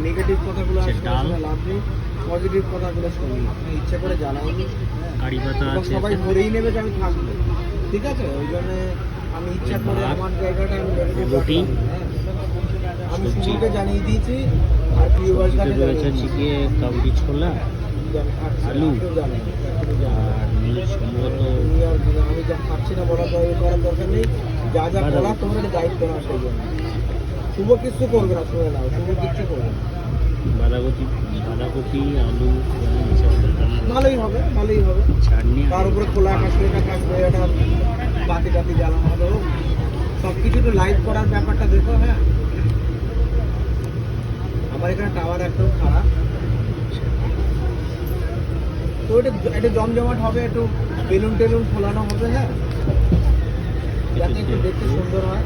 Negative কথাগুলো আসলে লাভ নেই, পজিটিভ কথাগুলো শুনি। আমি ইচ্ছা করে জানাইনি, কারি পাতা আছে, সবাই ধরেই নেবে যে আমি থাকবো, ঠিক আছে? ওই জন্য আমি ইচ্ছা করে আমার জায়গাটা আমি নেগেটিভ রুটি, আমি সবজি, শুরুতে জানিয়ে দিয়েছি। আর ভিউয়ার্স কাছে চিকিয়ে কাবুলি ছোলা, আলু, আর সম্ভবত আমি যা খাচ্ছি না বলার করার দরকার নেই, যা যা বলা তোমার দায়িত্ব না সেই জন্য। শুভ কিছু করবে না, শুনে নাও, শুভ কিছু করবে না। বাঁধাকপি, আলু, ভালোই হবে, ভালোই হবে। চাটনি, তার উপরে খোলা আকাশে এটা থাকবে, এটা বাতি টাতি জ্বালানো হবে, সব কিছু একটু লাইভ করার ব্যাপারটা দেখো। হ্যাঁ, আমার এখানে টাওয়ার একদম খারাপ, তো এটা জমজমাট হবে, একটু বেলুন টেলুন ফোলানো হবে। হ্যাঁ, যাতে একটু দেখতে সুন্দর হয়।